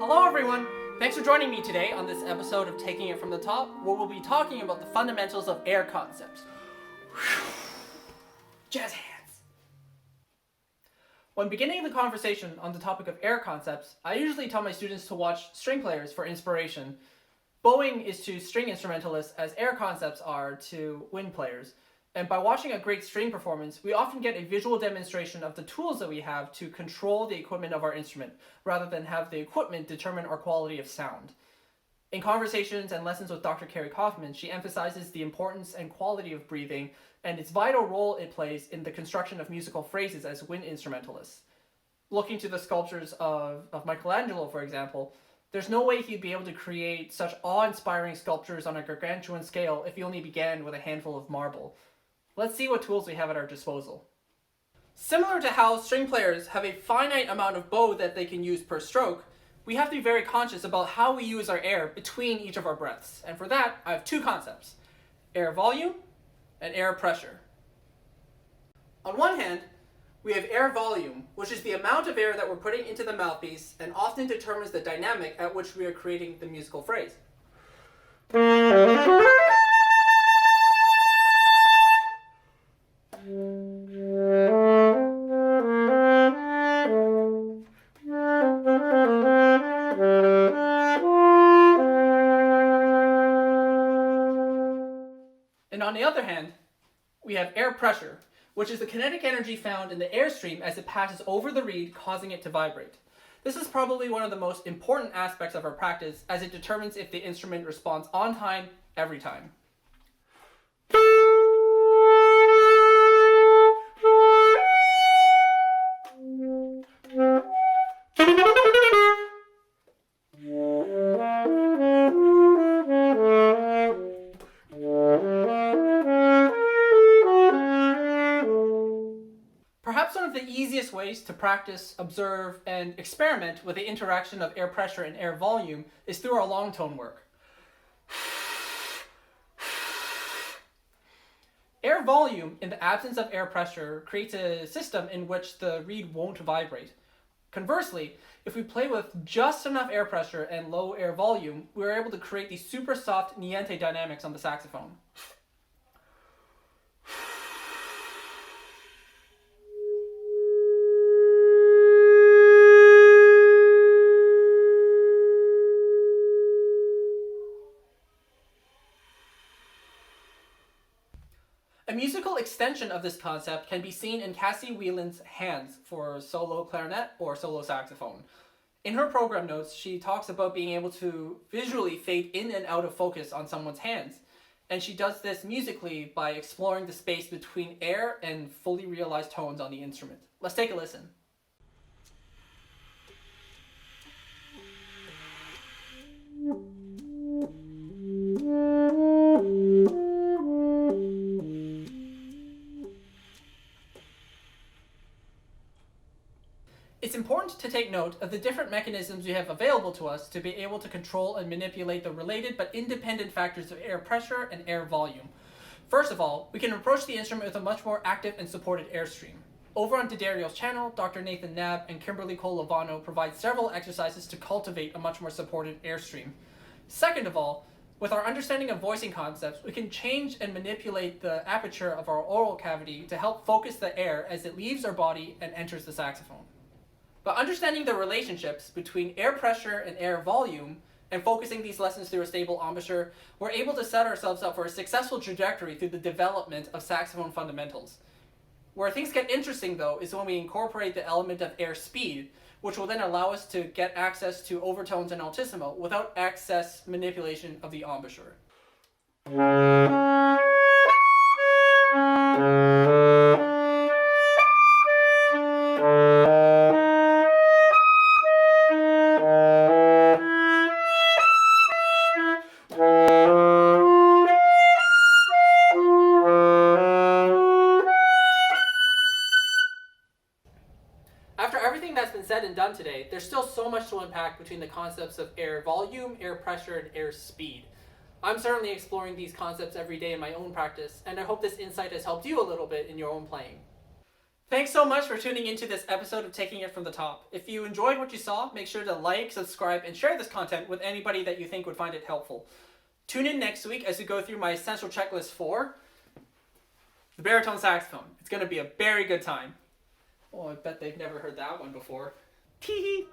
Hello everyone! Thanks for joining me today on this episode of Taking It From the Top, where we'll be talking about the fundamentals of air concepts. Jazz hands! When beginning the conversation on the topic of air concepts, I usually tell my students to watch string players for inspiration. Bowing is to string instrumentalists as air concepts are to wind players. And by watching a great string performance, we often get a visual demonstration of the tools that we have to control the equipment of our instrument, rather than have the equipment determine our quality of sound. In conversations and lessons with Dr. Carrie Kaufman, she emphasizes the importance and quality of breathing and its vital role it plays in the construction of musical phrases as wind instrumentalists. Looking to the sculptures of Michelangelo, for example, there's no way he'd be able to create such awe-inspiring sculptures on a gargantuan scale if he only began with a handful of marble. Let's see what tools we have at our disposal. Similar to how string players have a finite amount of bow that they can use per stroke, we have to be very conscious about how we use our air between each of our breaths. And for that, I have two concepts: air volume and air pressure. On one hand, we have air volume, which is the amount of air that we're putting into the mouthpiece and often determines the dynamic at which we are creating the musical phrase. And on the other hand, we have air pressure, which is the kinetic energy found in the airstream as it passes over the reed, causing it to vibrate. This is probably one of the most important aspects of our practice, as it determines if the instrument responds on time, every time. Perhaps one of the easiest ways to practice, observe, and experiment with the interaction of air pressure and air volume is through our long tone work. Air volume, in the absence of air pressure, creates a system in which the reed won't vibrate. Conversely, if we play with just enough air pressure and low air volume, we're able to create these super soft niente dynamics on the saxophone. A musical extension of this concept can be seen in Cassie Wieland's Hands for solo clarinet or solo saxophone. In her program notes, she talks about being able to visually fade in and out of focus on someone's hands, and she does this musically by exploring the space between air and fully realized tones on the instrument. Let's take a listen. It's important to take note of the different mechanisms we have available to us to be able to control and manipulate the related but independent factors of air pressure and air volume. First of all, we can approach the instrument with a much more active and supported airstream. Over on D'Addario's channel, Dr. Nathan Knabb and Kimberly Colavano provide several exercises to cultivate a much more supported airstream. Second of all, with our understanding of voicing concepts, we can change and manipulate the aperture of our oral cavity to help focus the air as it leaves our body and enters the saxophone. By understanding the relationships between air pressure and air volume, and focusing these lessons through a stable embouchure, we're able to set ourselves up for a successful trajectory through the development of saxophone fundamentals. Where things get interesting, though, is when we incorporate the element of air speed, which will then allow us to get access to overtones and altissimo without excess manipulation of the embouchure. After everything that's been said and done today, there's still so much to unpack between the concepts of air volume, air pressure, and air speed. I'm certainly exploring these concepts every day in my own practice, and I hope this insight has helped you a little bit in your own playing. Thanks so much for tuning into this episode of Taking It From the Top. If you enjoyed what you saw, make sure to like, subscribe, and share this content with anybody that you think would find it helpful. Tune in next week as we go through my essential checklist for the baritone saxophone. It's going to be a very good time. Oh, I bet they've never heard that one before. Tee hee!